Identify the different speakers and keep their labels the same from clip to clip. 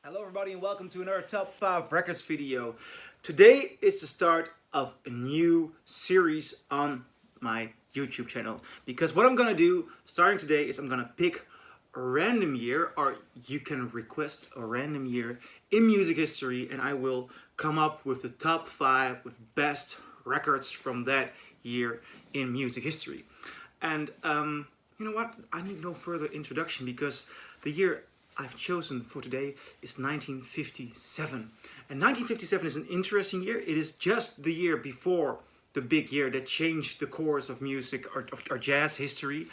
Speaker 1: Hello everybody and welcome to another Top 5 Records video. Today is the start of a new series on my YouTube channel. Because what I'm gonna do starting today is I'm gonna pick a random year, or you can request a random year in music history, and I will come up with the top 5 with best records from that year in music history. And you know what? I need no further introduction because the year I've chosen for today is 1957. And 1957 is an interesting year. It is just the year before the big year that changed the course of music or jazz history.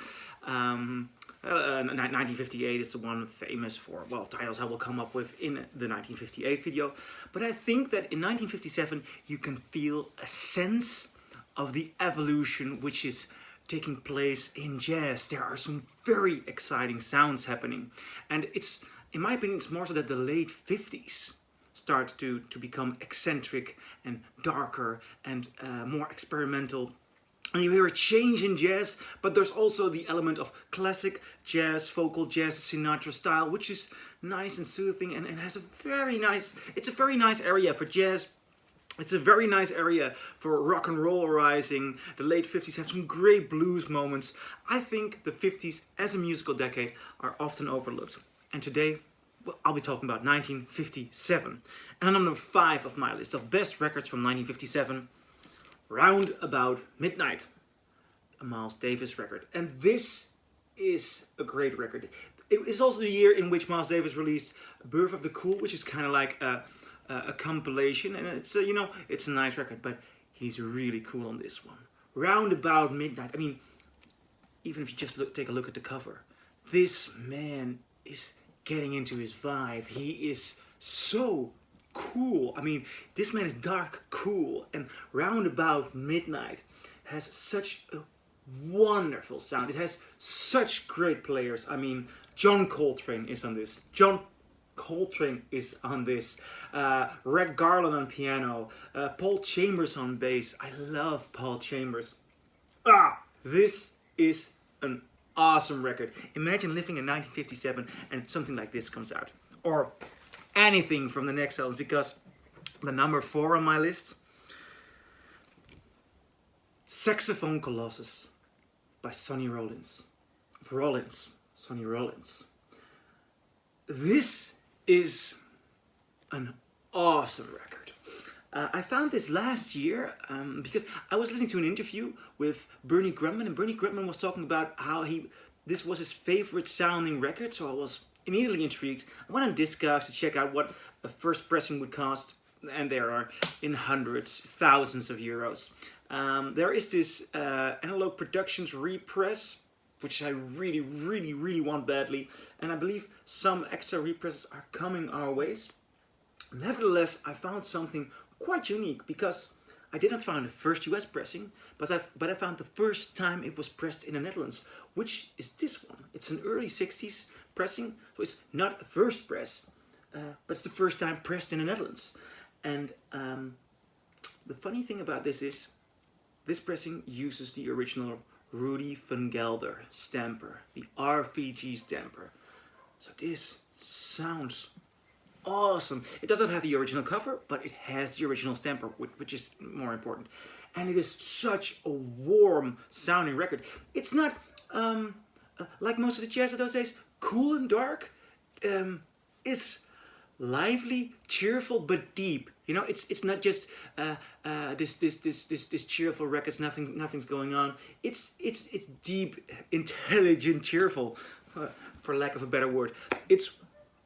Speaker 1: 1958 is the one famous for, well, titles I will come up with in the 1958 video. But I think that in 1957 you can feel a sense of the evolution which is taking place in jazz. There are some very exciting sounds happening, and it's, in my opinion, it's more so that the late 50s start to become eccentric and darker and more experimental. And you hear a change in jazz, but there's also the element of classic jazz, vocal jazz, Sinatra style, which is nice and soothing and has a very nice, it's a very nice area for jazz. It's a very nice area for rock and roll rising. The late 50s have some great blues moments. I think the 50s as a musical decade are often overlooked. And today, well, I'll be talking about 1957. And on number 5 of my list of best records from 1957, Round About Midnight, a Miles Davis record. And this is a great record. It is also the year in which Miles Davis released Birth of the Cool, which is kind of like a compilation, and it's it's a nice record, but he's really cool on this one. Round About Midnight. I mean, even if you just take a look at the cover, this man is getting into his vibe. He is so cool. I mean, this man is dark cool, and Round About Midnight has such a wonderful sound. It has such great players. I mean, John Coltrane is on this. Coltrane is on this. Red Garland on piano. Paul Chambers on bass. I love Paul Chambers. This is an awesome record. Imagine living in 1957 and something like this comes out. Or anything from the next album, because the number 4 on my list, Saxophone Colossus by Sonny Rollins. Sonny Rollins. This is an awesome record. I found this last year because I was listening to an interview with Bernie Grunman, and Bernie Grunman was talking about how this was his favorite sounding record, so I was immediately intrigued. I went on Discogs to check out what a first pressing would cost, and there are in hundreds, thousands of euros. There is this Analog Productions repress, which I really want badly, and I believe some extra represses are coming our ways. Nevertheless, I found something quite unique, because I did not find the first US pressing, but I found the first time it was pressed in the Netherlands, which is this one. It's an early 60s pressing, so it's not a first press, but it's the first time pressed in the Netherlands. And the funny thing about this is, this pressing uses the original Rudy van Gelder stamper, the RVG stamper. So this sounds awesome. It doesn't have the original cover, but it has the original stamper, which is more important. And it is such a warm sounding record. It's not like most of the jazz of those days, cool and dark. It's lively, cheerful, but deep. You know, it's not just this cheerful record. Nothing's going on. It's deep, intelligent, cheerful, for lack of a better word. It's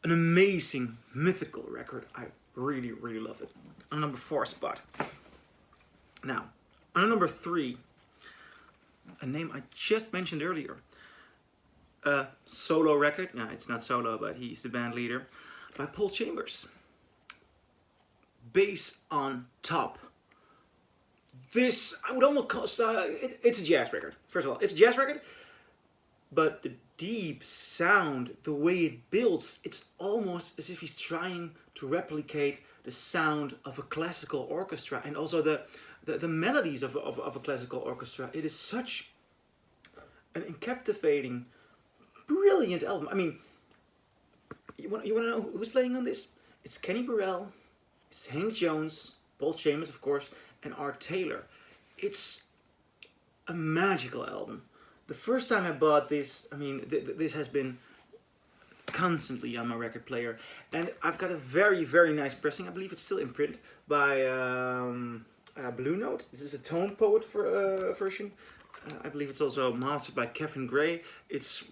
Speaker 1: an amazing, mythical record. I really love it. On number 4 spot. Now, on number 3, a name I just mentioned earlier. A solo record. No, it's not solo, but he's the band leader. By Paul Chambers. Bass on Top. This, I would almost call it's a jazz record. First of all, it's a jazz record, but the deep sound, the way it builds, it's almost as if he's trying to replicate the sound of a classical orchestra, and also the melodies of a classical orchestra. It is such an captivating, brilliant album. I mean, You want to know who's playing on this? It's Kenny Burrell, it's Hank Jones, Paul Chambers, of course, and Art Taylor. It's a magical album. The first time I bought this, I mean, this has been constantly on my record player, and I've got a very, very nice pressing. I believe it's still in print by Blue Note. This is a Tone Poet version. I believe it's also mastered by Kevin Gray. It's,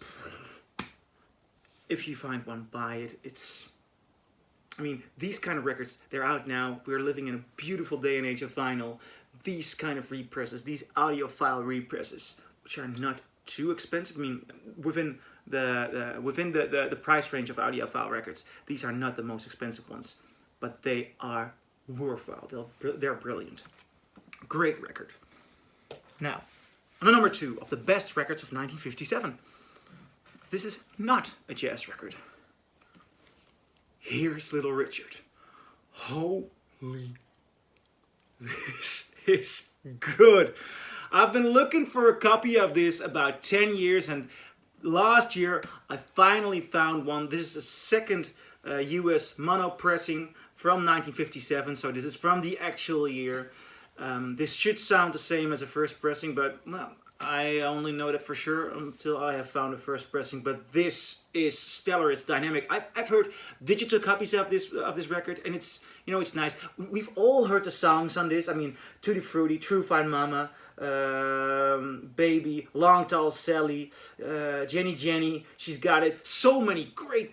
Speaker 1: if you find one, buy it. It's, I mean, these kind of records, they're out now. We're living in a beautiful day and age of vinyl. These kind of represses, these audiophile represses, which are not too expensive. I mean, within the price range of audiophile records, these are not the most expensive ones, but they are worthwhile. They're brilliant. Great record. Now, on number 2 of the best records of 1957. This is not a jazz record. Here's Little Richard. Holy, this is good. I've been looking for a copy of this about 10 years, and last year I finally found one. This is the second US mono pressing from 1957, so this is from the actual year. This should sound the same as a first pressing, but well, I only know that for sure until I have found a first pressing. But this is stellar. It's dynamic. I've heard digital copies of this record, and it's, you know, it's nice. We've all heard the songs on this. I mean, Tutti Frutti, True Fine Mama, Baby, Long Tall Sally, Jenny, She's Got It. So many great.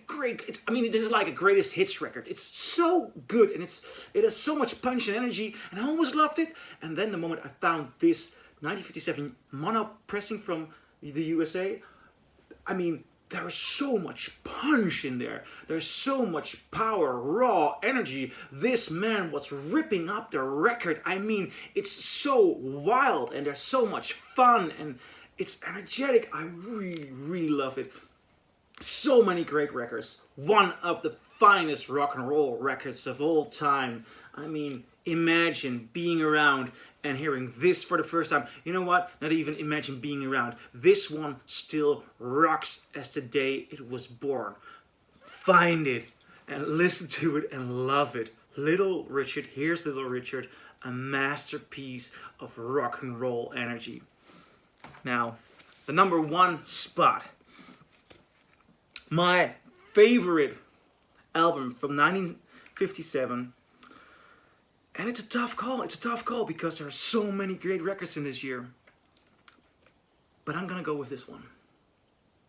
Speaker 1: I mean, this is like a greatest hits record. It's so good, and it has so much punch and energy, and I always loved it. And then the moment I found this 1957 mono pressing from the USA, I mean, there's so much punch in there. There's so much power, raw energy. This man was ripping up the record. I mean, it's so wild, and there's so much fun, and it's energetic. I really love it. So many great records. One of the finest rock and roll records of all time. I mean, imagine being around and hearing this for the first time. You know what? Not even imagine being around. This one still rocks as the day it was born. Find it and listen to it and love it. Little Richard, here's Little Richard, a masterpiece of rock and roll energy. Now, the number 1 spot. My favorite album from 1957. And it's a tough call because there are so many great records in this year. But I'm gonna go with this one.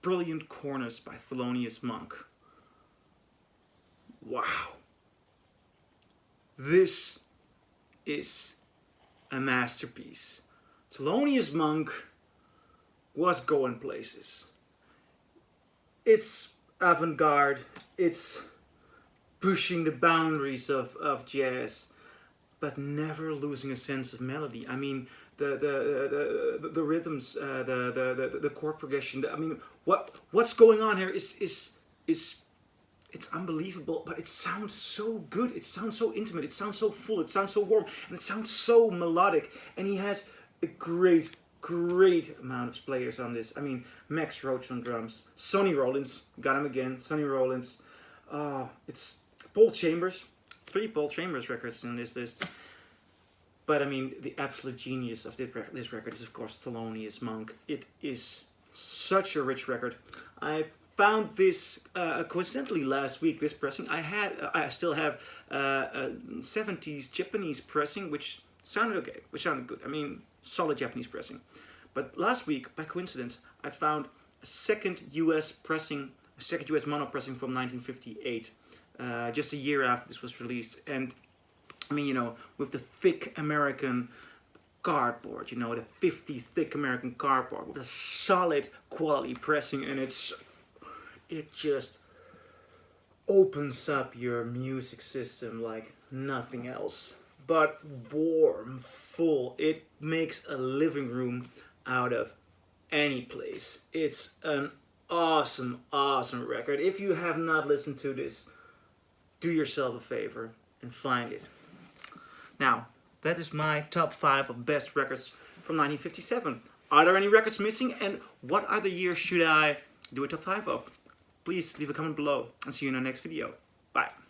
Speaker 1: Brilliant Corners by Thelonious Monk. Wow. This is a masterpiece. Thelonious Monk was going places. It's avant-garde, it's pushing the boundaries of jazz, but never losing a sense of melody. I mean, the rhythms, the chord progression. I mean, what's going on here is it's unbelievable. But it sounds so good. It sounds so intimate. It sounds so full. It sounds so warm, and it sounds so melodic. And he has a great amount of players on this. I mean, Max Roach on drums, Sonny Rollins, got him again. Sonny Rollins. It's Paul Chambers. 3 Paul Chambers records in this list. But I mean, the absolute genius of this record is, of course, Thelonious Monk. It is such a rich record. I found this coincidentally last week. This pressing I still have a 70s Japanese pressing, which sounded okay, which sounded good. I mean, solid Japanese pressing. But last week, by coincidence, I found a second US mono pressing from 1958. Just a year after this was released. And I mean, you know, with the thick American cardboard, you know, the 50 thick American cardboard with a solid quality pressing, and it just opens up your music system like nothing else. But warm, full, it makes a living room out of any place. It's an awesome record. If you have not listened to this, do yourself a favor and find it. Now, that is my top 5 of best records from 1957. Are there any records missing, and what other year should I do a top 5 of? please leave a comment below and see you in our next video. Bye.